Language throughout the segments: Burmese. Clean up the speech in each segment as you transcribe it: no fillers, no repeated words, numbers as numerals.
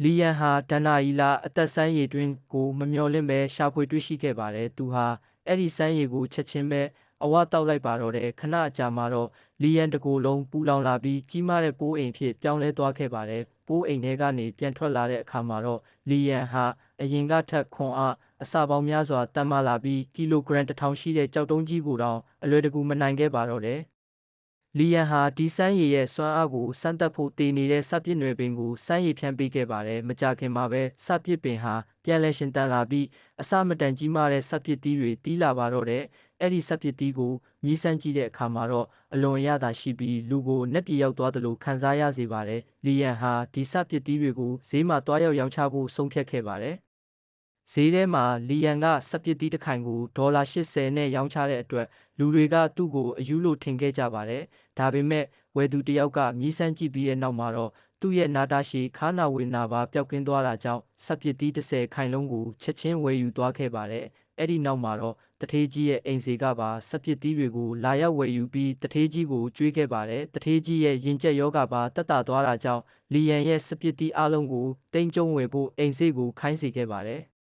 လီယန်ဟာဒဏ္ဍာရီလာအသက်ဆန်းရည်တွင်ကိုမမျှော်လင့်ပဲရှာဖွေတွေ့ရှိခဲ့ပါတယ်။သူဟာအဲ့ဒီဆန်းရည်ကိုချက်ချင်းပဲအဝတောက်လိုက်ပါတော့တယ်။ခဏအကြာမှာတော့လီယန်တကိုယ်လုံးပူလောင်လာပြီးကြီးမားတဲ့ပိုးအိမ်ဖြစ်ပြောင်းလဲသွားခဲ့ပါတယ်။ပိုးအိမ်ထဲကနေပြန်ထွက်လာတဲ့အခါမှာတော့လီယန်ဟာအရင်ကထက်ခွန်အားအဆပေါင်းများစွာတန်မာလာပြီးကီလိုဂရမ်1000ရှိတဲ့ကြောက်တုံးကြီးကိုတောင်အလွယ်တကူမနိုင်ခဲ့ပါတော့တယ်။လီယန်ဟာဒီဆန်းရည်ရဲ့စွမ်းအားကိုစမ်းသပ်ဖို့တည်နေတဲ့စပစ်နွယ်ပင်ကိုစမ်းရည်ဖြန့်ပေးခဲ့ပါတယ်။မကြာခင်မှာပဲစပစ်ပင်ဟာပြန်လည်ရှင်တန်လာပြီးအစမတန်ကြီးမားတဲ့စပစ်သီးတွေတီးလာပါတော့တယ်။အဲ့ဒီစပစ်သီးကိုမြည်စမ်းကြည့်တဲ့အခါမှာတော့အလွန်အရသာရှိပြီးလူကိုနက်ပြေရောက်သွားသလိုခံစားရစေပါတယ်။လီယန်ဟာဒီစပစ်သီးတွေကိုဈေးမှာတွားရောက်ရောင်းချဖို့ဆုံးဖြတ်ခဲ့ပါတယ်။ဈေးထဲမှာလီယန်ကစပစ်သီးတစ်ခိုင်ကိုဒေါ်လာ80နဲ့ရောင်းချတဲ့အတွက်လူတွေကသူ့ကိုအယူလို့ထင်ခဲ့ကြပါတယ်။ဒါပေမဲ့ဝယ်သူတယောက်ကမြည်စမ်းကြည့်ပြီးတဲ့နောက်မှာတော့သူ့ရဲ့နာတာရှည်ခါနာဝေနာပါပျောက်ကင်းသွားတာကြောင့်စပစ်သီး30ခိုင်လုံးကိုချက်ချင်းဝယ်ယူသွားခဲ့ပါတယ်။အဲ့ဒီနောက်မှာတော့တထေးကြီးရဲ့အိမ်စေကပါစပစ်သီးတွေကိုလာရောက်ဝယ်ယူပြီးတထေးကြီးကိုကျွေးခဲ့ပါတယ်။တထေးကြီးရဲ့ရင်ကျက်ယောဂပါတက်တာသွားတာကြောင့်လီယန်ရဲ့စပစ်သီးအလုံးကိုတိမ်ကျုံဝယ်ဖို့အိမ်စေကိုခိုင်းစေခဲ့ပါတယ်။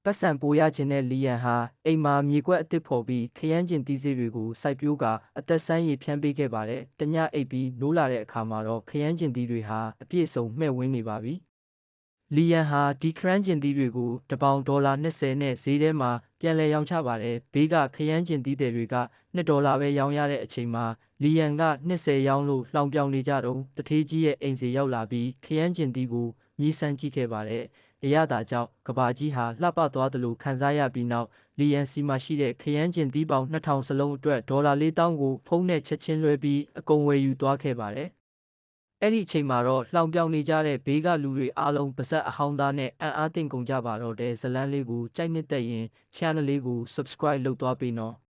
ပတ်စံပိုရခြင်းတဲ့လီယန်ဟာအိမ်မှာမြေကွက်အသစ်ဖော်ပြီးခရမ်းကျင်သီးစေးတွေကိုစိုက်ပျိုးကာအသက်ဆန်းရည်ဖြန်းပေးခဲ့ပါတယ်။တညအိပ်ပြီးနိုးလာတဲ့အခါမှာတော့ခရမ်းကျင်သီးတွေဟာအပြည့်အစုံမှဲ့ဝန်းနေပါပြီ။လီယန်ဟာဒီခရမ်းကျင်သီးတွေကိုတပေါင်ဒေါ်လာ20နဲ့ဈေးထဲမှာပြန်လည်ရောင်းချပါတယ်။ဘေးကခရမ်းကျင်သီးတွေက$2ပဲရောင်းရတဲ့အချိန်မှာလီယန်က20ရောင်းလို့လှောင်ပြောင်နေကြတော့တထေးကြီးရဲ့အိမ်စီရောက်လာပြီးခရမ်းကျင်သီးကိုမြည်စမ်းကြည့်ခဲ့ပါတယ်။အရသာကြောင့်ကဘာကြီးဟာလှပသွားသလိုခံစားရပြီးနောက်လီယန်စီမှာရှိတဲ့ခရမ်းကျင်သီးပေါင်း2000စလုံးအတွက်ဒေါ်လာ4000ကိုဖုန်းနဲ့ချက်ချင်းလွှဲပြီးအကုန်ဝယ်ယူသွားခဲ့ပါတယ်။အဲ့ဒီအချိန်မှာတော့လှောင်ပြောင်နေကြတဲ့ဘေးကလူတွေအားလုံးပါဇက်အဟောင်းသားနဲ့အံ့အားသင့်ကုန်ကြပါတော့တဲ့ဇလန်းလေးကိုကြိုက်နှစ်သက်ရင် channel လေးကို subscribe လုပ်သွားပေးနော်။